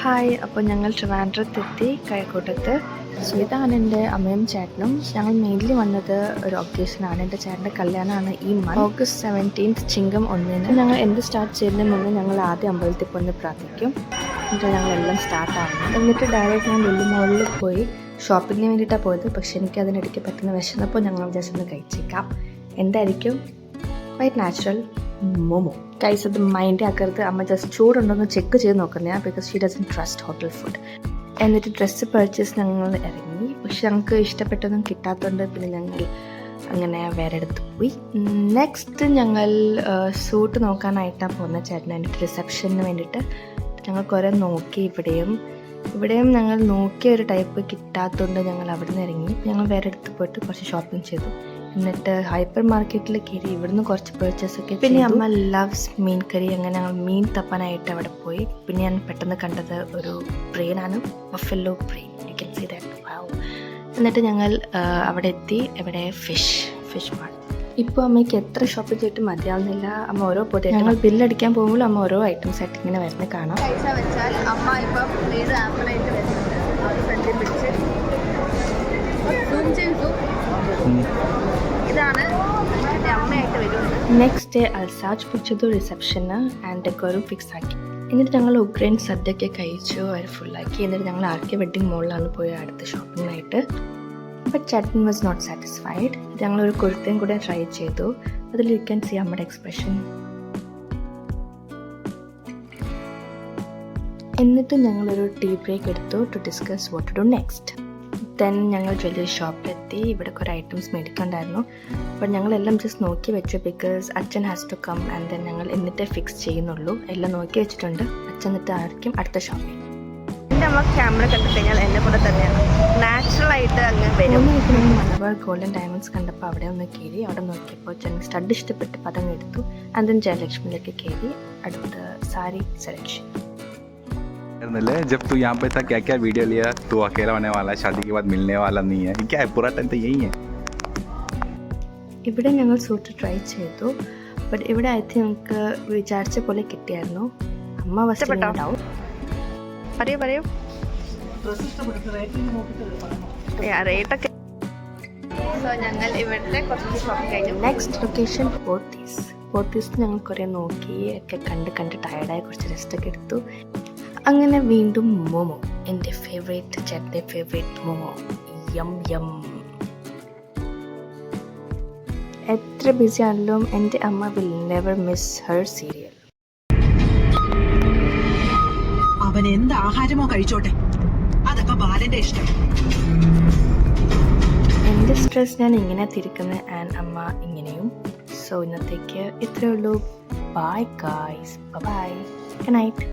Hi, അപ്പോൾ ഞങ്ങൾ ട്രിവാൻഡ്രത്തെത്തി കഴക്കൂട്ടത്ത്. So ഇതാണ് എൻ്റെ അമ്മയും ചേട്ടനും. ഞങ്ങൾ മെയിൻലി വന്നത് ഒരു ഒക്കേഷനാണ്. എൻ്റെ ചേട്ടൻ്റെ കല്യാണമാണ് ഈ ഓഗസ്റ്റ് 17 ചിങ്ങം 1. ഞങ്ങൾ എന്ത് സ്റ്റാർട്ട് ചെയ്യുന്നതിന് മുന്നേ ഞങ്ങൾ ആദ്യം അമ്പലത്തിൽ പോയി പ്രാർത്ഥിക്കും. എന്നിട്ട് ഞങ്ങളെല്ലാം സ്റ്റാർട്ടാവുന്നു. എന്നിട്ട് ഡയറക്റ്റ് ഞാൻ ലുലു മോളിൽ പോയി ഷോപ്പിങ്ങിന് വേണ്ടിയിട്ടാണ് പോയത്. പക്ഷേ എനിക്ക് അതിനിടയ്ക്ക് പറ്റുന്ന വിശന്നപ്പോൾ ഞങ്ങൾ ജസ്റ്റ് ഒന്ന് കഴിച്ചേക്കാം. എന്തായിരിക്കും? Quite natural momo. ഗൈസ്, അത് മൈൻഡ് ആക്കരുത്. അമ്മ ജസ്റ്റ് ചൂടുണ്ടോയെന്ന് ചെക്ക് ചെയ്ത് നോക്കുന്നതാണ്, because she doesn't trust hotel food. എന്നിട്ട് ഡ്രസ്സ് പർച്ചേസ് ഞങ്ങൾ ഇറങ്ങി. പക്ഷെ ഞങ്ങൾക്ക് ഇഷ്ടപ്പെട്ടൊന്നും കിട്ടാത്തതുകൊണ്ട് പിന്നെ ഞങ്ങൾ അങ്ങനെ വേറെ അടുത്ത് പോയി. നെക്സ്റ്റ് ഞങ്ങൾ സൂട്ട് നോക്കാനായിട്ടാണ് പോകുന്നത് ചേട്ടന് വേണ്ടിയിട്ട്, റിസപ്ഷന് വേണ്ടിയിട്ട്. ഞങ്ങൾ കുറേ നോക്കി. ഇവിടെയും ഞങ്ങൾ നോക്കിയ ഒരു ടൈപ്പ് കിട്ടാത്തതുകൊണ്ട് ഞങ്ങൾ അവിടെ നിന്ന് ഇറങ്ങി. ഞങ്ങൾ വേറെ അടുത്ത് പോയിട്ട് കുറച്ച് ഷോപ്പിംഗ് ചെയ്തു. എന്നിട്ട് ഹൈപ്പർ മാർക്കറ്റിൽ കയറി ഇവിടുന്ന് കുറച്ച് പർച്ചേസ് ഒക്കെ. പിന്നെ അമ്മ ലവ്സ് മീൻ കറി. അങ്ങനെ ഞങ്ങൾ മീൻ തപ്പാനായിട്ട് അവിടെ പോയി. പിന്നെ ഞാൻ പെട്ടെന്ന് കണ്ടത് ഒരു ബ്രെയിനാണ്, buffalo brain. You can see that. Wow. എന്നിട്ട് ഞങ്ങൾ അവിടെ എത്തി. ഇവിടെ ഫിഷ് മാർട്ട്. ഇപ്പോൾ അമ്മയ്ക്ക് എത്ര ഷോപ്പ് ചെയ്തിട്ട് മതിയാവുന്നില്ല. അമ്മ ഓരോ പുതിയ ഞങ്ങൾ ബില്ലടിക്കാൻ പോകുമ്പോൾ അമ്മ ഓരോ ഐറ്റംസ് ആയിട്ട് ഇങ്ങനെ വരുന്നത് കാണാം. പൈസ വെച്ചാൽ അമ്മ ഇപ്പം വീട് ആപ്പിളായിട്ട് വരുന്നുണ്ട്. അവർ ഫ്രണ്ടിൽ പിടിച്ച് സൂം ചെയ്തു. ഇതാണ് എൻ്റെ അമ്മയായിട്ട് വരുന്നത്. നെക്സ്റ്റ് ഡേ അൽസാജ് പിടിച്ചത് റിസപ്ഷന് ആൻഡ് ഡെക്കോറും ഫിക്സ് ആക്കി. എന്നിട്ട് ഞങ്ങൾ ഉഗ്രൻ സദ്യയൊക്കെ കഴിച്ചു. അവർ ഫുള്ളാക്കി. എന്നിട്ട് ഞങ്ങൾ ആർക്കെ വെഡ്ഡിങ് മോളിലാണ് പോയി അടുത്ത ഷോപ്പിങ്ങിനായിട്ട്. ബട്ട് ചേട്ടൻ വാസ് നോട്ട് സാറ്റിസ്ഫൈഡ്. ഞങ്ങളൊരു കുർത്തയും കൂടെ ട്രൈ ചെയ്തു. അതിൽ യു ക്യാൻ സീ നമ്മുടെ എക്സ്പ്രഷൻ. എന്നിട്ട് ഞങ്ങളൊരു ടീ ബ്രേക്ക് എടുത്തു to discuss what to do next. Then ഞങ്ങൾ ജ്വല്ലറി ഷോപ്പിലെത്തി. ഇവിടെ കുറേ ഐറ്റംസ് മേടിക്കണ്ടായിരുന്നു. ബട്ട് ഞങ്ങളെല്ലാം ജസ്റ്റ് നോക്കി വെച്ചു, ബിക്കോസ് അച്ഛൻ has to come and then ഞങ്ങൾ എന്നിട്ടേ ഫിക്സ് ചെയ്യുന്നുള്ളൂ. എല്ലാം നോക്കി വെച്ചിട്ടുണ്ട്. അച്ഛൻ എന്നിട്ട് ആയിരിക്കും അടുത്ത ഷോപ്പിംഗ്. എൻ്റെ അമ്മ ക്യാമറ കണ്ടു കഴിഞ്ഞാൽ എന്നെ പോലെ തന്നെയാണ്, നാച്ചുറലായിട്ട് അങ്ങ് വരും. മലബാർ ഗോൾഡൻ ഡയമണ്ട്സ് കണ്ടപ്പോൾ അവിടെ ഒന്ന് കയറി. അവിടെ നോക്കിയപ്പോൾ ചെറിയ സ്റ്റഡ് ഇഷ്ടപ്പെട്ട് പദം എടുത്തു. ആൻഡ് ദെൻ ജയലക്ഷ്മിയിലേക്ക് കയറി അടുത്ത സാരി സെലക്ഷൻ. जब तू यहाँ पे था क्या क्या वीडियो लिया? तू अकेला होने वाला है, शादी के बाद मिलने वाला नहीं है, क्या है? पूरा टाइम तो यही है. ഇവിടെ ഞങ്ങൾ സൂട്ട് ട്രൈ ചെയ്തു. ബട്ട് ഇവിടെ ഐ തിങ്ക് നമുക്ക് വിചാരിച്ച പോലെ കിട്ടിയായിരുന്നു. അമ്മ പറയൂ റേറ്റൊക്കെ. സോ ഞങ്ങൾ ഇവിടുത്തെ കുറച്ച് ഷോപ്പിംഗ് കഴിഞ്ഞു. നെക്സ്റ്റ് ലൊക്കേഷൻ പോത്തീസ് ഞങ്ങൾ കുറേ നോക്കി ഒക്കെ കണ്ട് ടയർഡായി കുറച്ച് റെസ്റ്റൊക്കെ എടുത്തു. അങ്ങനെ വീണ്ടും മോമോ, എൻ്റെ ചേട്ടൻ്റെ ഫേവറേറ്റ് മോമോ. യം. എത്ര ബിസി ആണെങ്കിലും എൻ്റെ അമ്മ will never miss Har serial. അവൻ എന്ത് ആഹാരമോ കഴിച്ചോട്ടെ, അതൊക്കെ ബാലന്റെ ഇഷ്ടം. എൻ്റെ സ്ട്രെസ് ഞാൻ ഇങ്ങനെ തിരിക്കുന്നത് ആൻഡ് അമ്മ ഇങ്ങനെയും. സോ ഇന്നത്തേക്ക് ഇത്രയേ ഉള്ളൂ. Bye guys, bye, good night.